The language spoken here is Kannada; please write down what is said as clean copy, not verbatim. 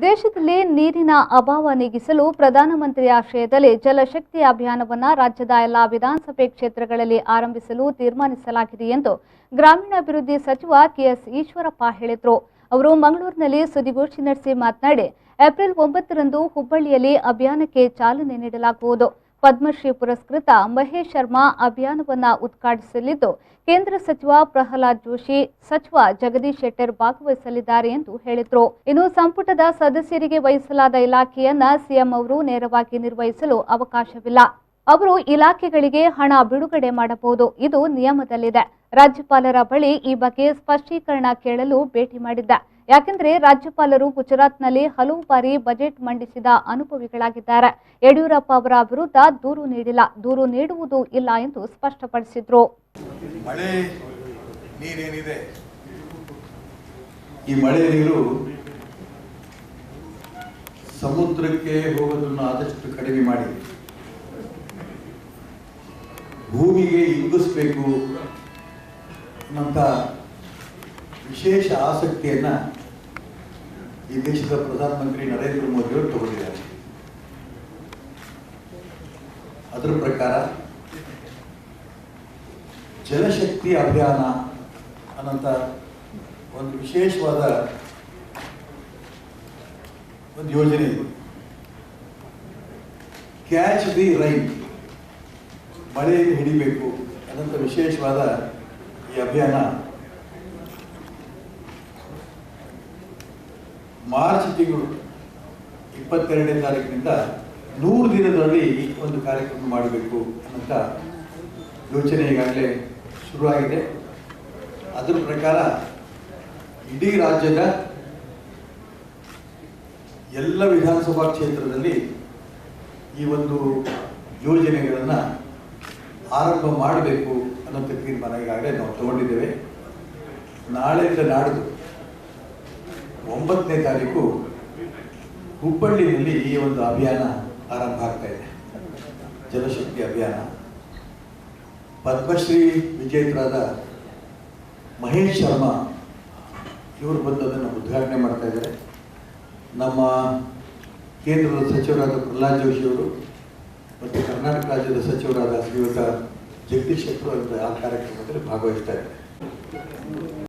ದೇಶದಲ್ಲಿ ನೀರಿನ ಅಭಾವ ನೀಗಿಸಲು ಪ್ರಧಾನಮಂತ್ರಿ ಆಶ್ರಯದಲ್ಲಿ ಜಲಶಕ್ತಿ ಅಭಿಯಾನವನ್ನು ರಾಜ್ಯದ ಎಲ್ಲಾ ವಿಧಾನಸಭೆ ಕ್ಷೇತ್ರಗಳಲ್ಲಿ ಆರಂಭಿಸಲು ತೀರ್ಮಾನಿಸಲಾಗಿದೆ ಎಂದು ಗ್ರಾಮೀಣಾಭಿವೃದ್ಧಿ ಸಚಿವ ಕೆಎಸ್ ಈಶ್ವರಪ್ಪ ಹೇಳಿದರು. ಅವರು ಮಂಗಳೂರಿನಲ್ಲಿ ಸುದ್ದಿಗೋಷ್ಠಿ ನಡೆಸಿ ಮಾತನಾಡಿ, ಏಪ್ರಿಲ್ 9ರಂದು ಹುಬ್ಬಳ್ಳಿಯಲ್ಲಿ ಅಭಿಯಾನಕ್ಕೆ ಚಾಲನೆ ನೀಡಲಾಗುವುದು. ಪದ್ಮಶ್ರೀ ಪುರಸ್ಕೃತ ಮಹೇಶ್ ಶರ್ಮಾ ಅಭಿಯಾನವನ್ನು ಉದ್ಘಾಟಿಸಲಿದ್ದು, ಕೇಂದ್ರ ಸಚಿವ ಪ್ರಹ್ಲಾದ್ ಜೋಶಿ, ಸಚಿವ ಜಗದೀಶ್ ಶೆಟ್ಟರ್ ಭಾಗವಹಿಸಲಿದ್ದಾರೆ ಎಂದು ಹೇಳಿದರು. ಇನ್ನು ಸಂಪುಟದ ಸದಸ್ಯರಿಗೆ ವಹಿಸಲಾದ ಇಲಾಖೆಯನ್ನ ಸಿಎಂ ಅವರು ನೇರವಾಗಿ ನಿರ್ವಹಿಸಲು ಅವಕಾಶವಿಲ್ಲ. ಅವರು ಇಲಾಖೆಗಳಿಗೆ ಹಣ ಬಿಡುಗಡೆ ಮಾಡಬಹುದು, ಇದು ನಿಯಮದಲ್ಲಿದೆ. ರಾಜ್ಯಪಾಲರ ಬಳಿ ಈ ಬಗ್ಗೆ ಸ್ಪಷ್ಟೀಕರಣ ಕೇಳಲು ಭೇಟಿ ಮಾಡಿದ್ದೆ. ಯಾಕೆಂದರೆ ರಾಜ್ಯಪಾಲರು ಗುಜರಾತ್ನಲ್ಲಿ ಹಲವು ಬಾರಿ ಬಜೆಟ್ ಮಂಡಿಸಿದ ಅನುಭವಿಗಳಾಗಿದ್ದಾರೆ. ಯಡಿಯೂರಪ್ಪ ಅವರ ವಿರುದ್ಧ ದೂರು ನೀಡಿಲ್ಲ, ದೂರು ನೀಡುವುದೂ ಇಲ್ಲ ಎಂದು ಸ್ಪಷ್ಟಪಡಿಸಿದ್ರು. ಮಳೆ ನೀರೇನಿದೆ, ಈ ಮಳೆ ನೀರು ಸಮುದ್ರಕ್ಕೆ ಹೋಗೋದನ್ನು ಆದಷ್ಟು ಕಡಿಮೆ ಮಾಡಿ ಭೂಮಿಗೆ ಇಂಗಿಸಬೇಕು ಅನ್ನೋಂಥ ವಿಶೇಷ ಆಸಕ್ತಿಯನ್ನ ಈ ದೇಶದ ಪ್ರಧಾನಮಂತ್ರಿ ನರೇಂದ್ರ ಮೋದಿ ಅವರು ತಗೊಂಡಿದ್ದಾರೆ. ಅದರ ಪ್ರಕಾರ ಜಲಶಕ್ತಿ ಅಭಿಯಾನ ಅನ್ನೋಂಥ ಒಂದು ವಿಶೇಷವಾದ ಒಂದು ಯೋಜನೆ ಇದೆ. ಕ್ಯಾಚ್ ದಿ ರೈನ್, ಮಳೆಯನ್ನು ಹಿಡಿಬೇಕು ಅನ್ನೋಂಥ ವಿಶೇಷವಾದ ಈ ಅಭಿಯಾನ ಮಾರ್ಚ್ ತಿಂಗಳು 22ನೇ ತಾರೀಕಿನಿಂದ 100 ದಿನದಲ್ಲಿ ಒಂದು ಕಾರ್ಯಕ್ರಮ ಮಾಡಬೇಕು ಅನ್ನೋಂಥ ಯೋಚನೆ ಈಗಾಗಲೇ ಶುರುವಾಗಿದೆ. ಅದರ ಪ್ರಕಾರ ಇಡೀ ರಾಜ್ಯದ ಎಲ್ಲ ವಿಧಾನಸಭಾ ಕ್ಷೇತ್ರದಲ್ಲಿ ಈ ಒಂದು ಯೋಜನೆಗಳನ್ನು ಆರಂಭ ಮಾಡಬೇಕು ಅನ್ನೋಂಥ ತೀರ್ಮಾನ ಈಗಾಗಲೇ ನಾವು ತಗೊಂಡಿದ್ದೇವೆ. ನಾಳೆಯಿಂದ ನಾಡಿದ್ದು 9ನೇ ತಾರೀಕು ಹುಬ್ಬಳ್ಳಿಯಲ್ಲಿ ಈ ಒಂದು ಅಭಿಯಾನ ಆರಂಭ ಆಗ್ತಾ ಇದೆ, ಜಲಶಕ್ತಿ ಅಭಿಯಾನ. ಪದ್ಮಶ್ರೀ ವಿಜೇತರಾದ ಮಹೇಶ್ ಶರ್ಮಾ ಇವರು ಬಂದು ಅದನ್ನು ಉದ್ಘಾಟನೆ ಮಾಡ್ತಾ ಇದ್ದಾರೆ. ನಮ್ಮ ಕೇಂದ್ರದ ಸಚಿವರಾದ ಪ್ರಹ್ಲಾದ್ ಜೋಶಿ ಅವರು ಮತ್ತು ಕರ್ನಾಟಕ ರಾಜ್ಯದ ಸಚಿವರಾದ ಶ್ರೀಯುತ ಜಗದೀಶ್ ಶೆಟ್ಟರ್ ಆ ಕಾರ್ಯಕ್ರಮದಲ್ಲಿ ಭಾಗವಹಿಸ್ತಾ ಇದ್ದಾರೆ.